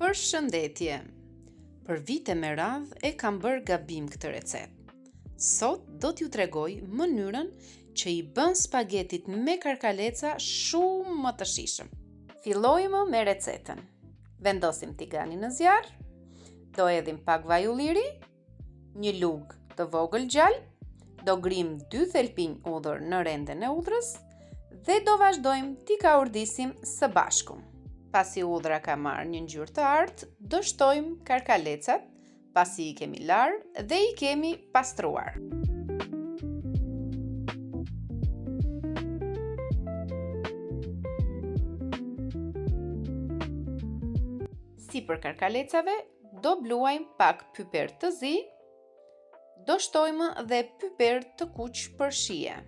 Përshëndetje. Për vite me radhë e kam bërë gabim këtë recetë. Sot do t'ju tregoj mënyrën që i bën spagetit me karkaleca shumë më të shijshëm. Fillojmë me recetën. Vendosim tiganin në zjarr, do hedhim pak vaj ulliri, një lugë të vogël gjallë, do grim 2 thelpinj udhër në renden e udhrës dhe do vazhdojmë t'i kaurdisim së bashku. Pasi udhra ka marrë një ngjyrë të artë, do shtojmë karkalecat, pasi i kemi larë dhe i kemi pastruar. Si për karkalecave, do bluajmë pak piper të zi, do shtojmë dhe piper të kuq për shije.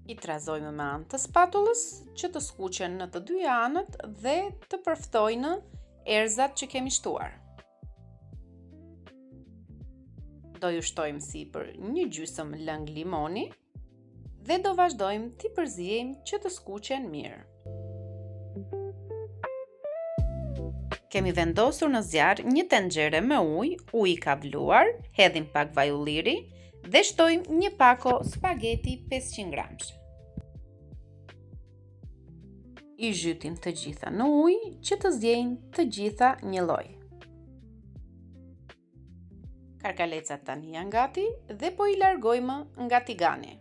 I trazojmë me anë të spatullës që të skuqen në të dy anët dhe të përftojnë erëzat që kemi shtuar. Do ju shtojmë sipër një gjysmë lëng limoni dhe do vazhdojmë t'i përzijejmë që të skuqen mirë. Kemi vendosur në zjarr një tenxhere me ujë i kavluar, hedhim pak vaj ulliri dhe shtojmë një pako spageti 500 gramsh. I zhytim të gjitha në ujë që të zjejnë të gjitha një lloj. Karkalecat tani janë gati dhe po i largojmë nga tigani.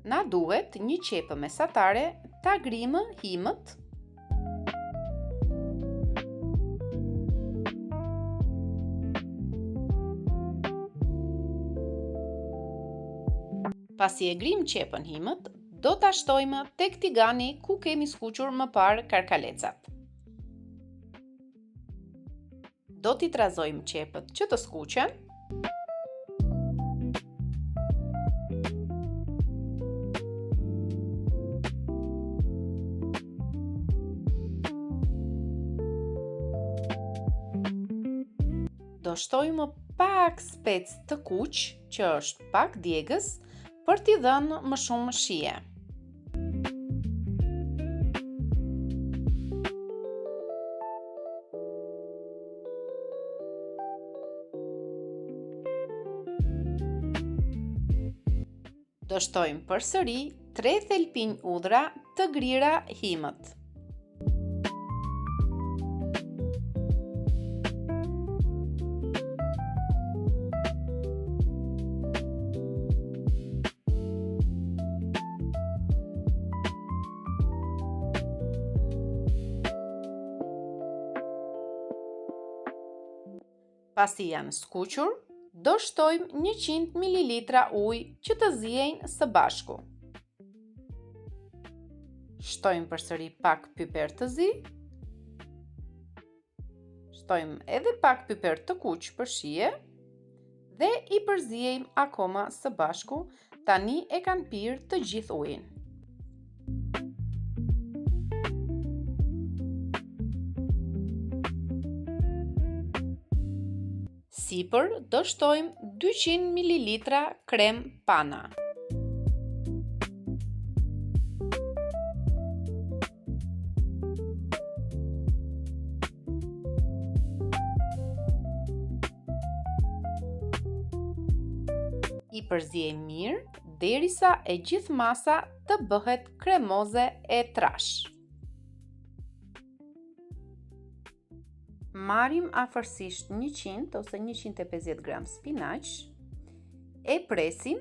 Na duhet një qepë mesatare ta grimë himët, pasi e grim qepën himët, do ta shtojmë tek tigani ku kemi skuqur më parë karkalecat. Do t'i trazojmë qepët që të skuqen. Do shtojmë pak spec të kuq, që është pak djegës, për t'i dhënë më shumë shije. Do shtojmë përsëri 3 thelpinj udhra të grira himët. Pasi janë skuqur, do shtojmë 100 ml ujë që të zijejnë së bashku. Shtojmë përsëri pak piper të zi. Shtojmë edhe pak piper të kuq për shije dhe i përzijejmë akoma së bashku. Tani e kanë pirë të gjithë ujin. Sipër do shtojmë 200 ml krem pana. I përzijejmë mirë derisa e gjithë masa të bëhet kremoze e trash. Marrim afërsisht 100 ose 150 gram spinaq, e presim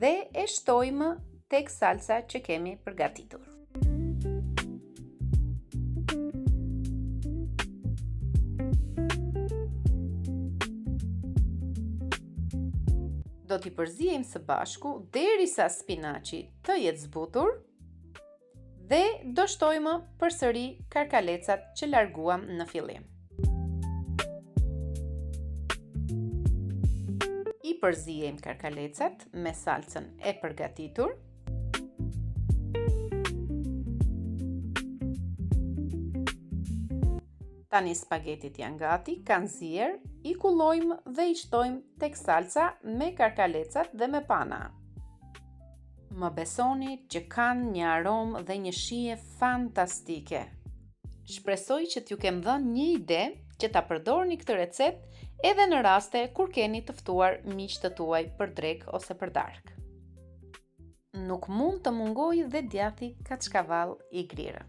dhe e shtojmë tek salsa që kemi përgatitur. Do t'i përzijejmë së bashku derisa spinaçi të jetë zbutur dhe do shtojmë përsëri karkalecat që larguam në fillim. I përzijejmë karkalecat me salcën e përgatitur. Tani spagetit janë gati, kanë zier, i kullojmë dhe i shtojmë tek salca me karkalecat dhe me pana. Më besoni që kanë një aromë dhe një shije fantastike. Shpresoj që t'ju kem dhënë një ide që ta përdorni këtë recetë edhe në raste kur keni të ftuar miqtë tuaj për drekë ose për darkë. Nuk mund të mungojë dhe djathi kaçkavall i grirë.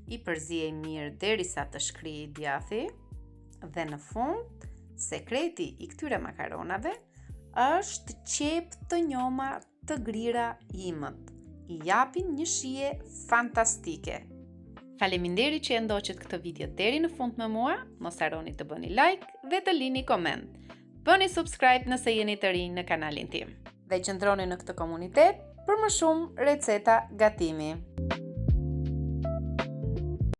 I përziej mirë derisa të shkrijë djathi dhe në fund, sekreti i këtyre makaronave është qep të njoma të grira imët. I japin një shije fantastike. Faleminderit që e ndoqët këtë video deri në fund me mua, mos harroni të bëni like dhe të lini koment. Bëni subscribe nëse jeni të rinj në kanalin tim. Dhe qëndroni në këtë komunitet për më shumë receta gatimi.